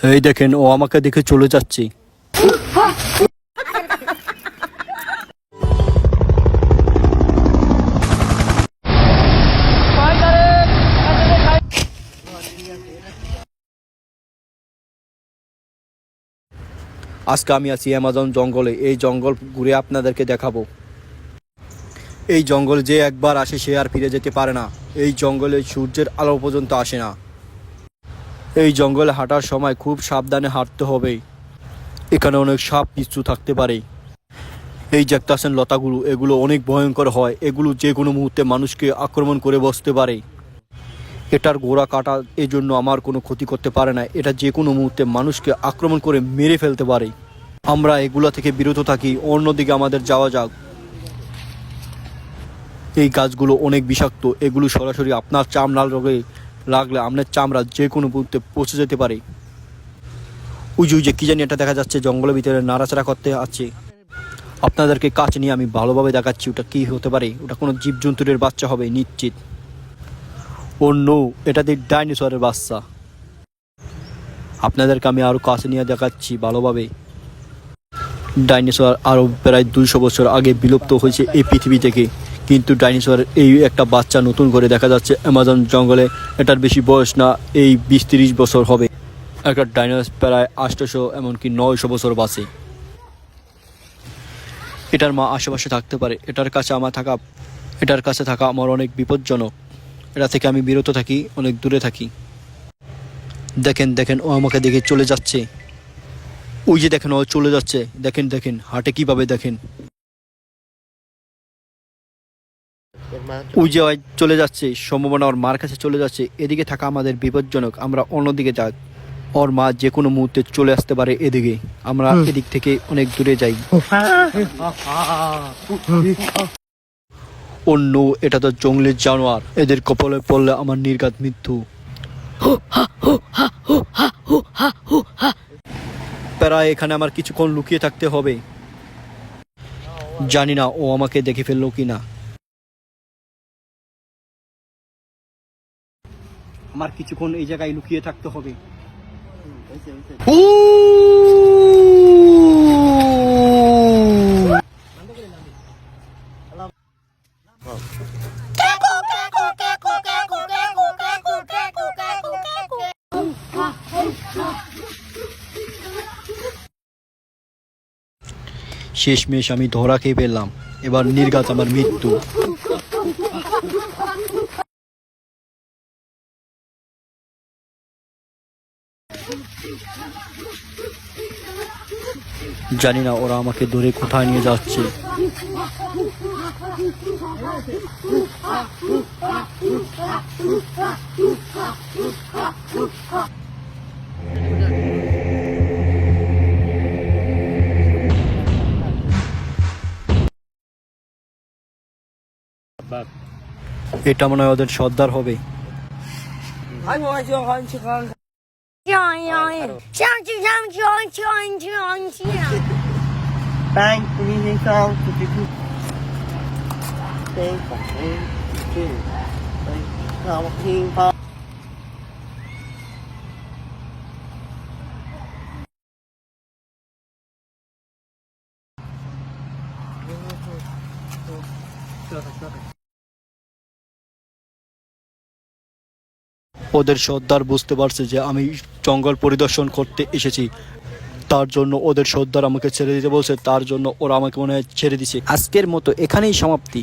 এই দেখেন, ও আমাকে দেখে চলে যাচ্ছে। আজকে আমি আছি অ্যামাজন জঙ্গলে। এই জঙ্গল ঘুরে আপনাদেরকে দেখাবো। এই জঙ্গলে যে একবার আসে সে আর ফিরে যেতে পারে না। এই জঙ্গলে সূর্যের আলো পর্যন্ত আসে না। এই জঙ্গলে হাঁটার সময় খুব সাবধানে হাঁটতে হবে। এখানে অনেক সাপ পিছু থাকতে পারে। এই যে একটা আছেন লতাগুলো, এগুলো অনেক ভয়ঙ্কর হয়। এগুলো যে কোনো মুহূর্তে মানুষকে আক্রমণ করে বসতে পারে। এটার গোড়া কাটা, এই জন্য আমার কোনো ক্ষতি করতে পারে না। এটা যে কোনো মুহূর্তে মানুষকে আক্রমণ করে মেরে ফেলতে পারে। আমরা এগুলা থেকে বিরত থাকি, অন্যদিকে আমাদের যাওয়া যাক। এই গাছগুলো অনেক বিষাক্ত। এগুলো সরাসরি আপনার চামড়ার রোগে লাগলে আপনার চামড়া যে কোনো মুহূর্তে পচে যেতে পারে। ওই যে কি জানি এটা দেখা যাচ্ছে জঙ্গলের ভিতরে নাড়াচাড়া করতে আছে। আপনাদেরকে কাছে নিয়ে আমি ভালোভাবে দেখাচ্ছি ওটা কি হতে পারে। ওটা কোনো জীবজন্তুরের বাচ্চা হবে নিশ্চিত। ও নো, এটা দিয়ে ডাইনোসরের বাচ্চা। আপনাদেরকে আমি আরও কাছে নিয়ে দেখাচ্ছি ভালোভাবে। ডাইনোসর আরও প্রায় 200 বছর আগে বিলুপ্ত হয়েছে এই পৃথিবী থেকে, কিন্তু ডাইনোসরের এই একটা বাচ্চা নতুন করে দেখা যাচ্ছে অ্যামাজন জঙ্গলে। এটার বেশি বয়স না, এই 20-30 বছর হবে। একটা ডাইনোসর প্রায় 800 এমনকি 900 বছর বাঁচে। এটার মা আশেপাশে থাকতে পারে। এটার কাছে থাকা আমার অনেক বিপজ্জনক। এটা থেকে আমি বিরত থাকি, অনেক দূরে থাকি। দেখেন দেখেন, ও আমাকে দেখে চলে যাচ্ছে। ওই যে দেখেন, ও চলে যাচ্ছে। দেখেন দেখেন হাঁটে কিভাবে, দেখেন। ওই যে চলে যাচ্ছে, সম্ভাবনা ওর মার কাছে চলে যাচ্ছে। এদিকে থাকা আমাদের বিপজ্জনক, আমরা অন্যদিকে যাই। ওর মা যে কোনো মুহূর্তে চলে আসতে পারে এদিকে। আমরা এদিক থেকে অনেক দূরে যাই। অন্য, এটা তো জঙ্গলের জানোয়ার। এদের কপালে পড়লে আমার নির্ঘাত মৃত্যু। প্রায় এখানে আমার কিছুক্ষণ লুকিয়ে থাকতে হবে। জানি না ও আমাকে দেখে ফেললো কিনা। আমার কিছুক্ষণ এই জায়গায় লুকিয়ে থাকতে হবে। শেষমেশ আমি ধরা খেয়ে ফেললাম। এবার নির্ঘাত আমার মৃত্যু। জানি না ওরা আমাকে ধরে কোথায় নিয়ে যাচ্ছে। এটা মনে হয় ওদের সর্দার হবে। ওদের সর্দার বুঝতে পারছে যে আমি জঙ্গল পরিদর্শন করতে এসেছি, তার জন্য ওদের সর্দার আমাকে ছেড়ে দিতে বলছে। তার জন্য ওরা আমাকে মনে হয় ছেড়ে দিছে। আজকের মতো এখানেই সমাপ্তি।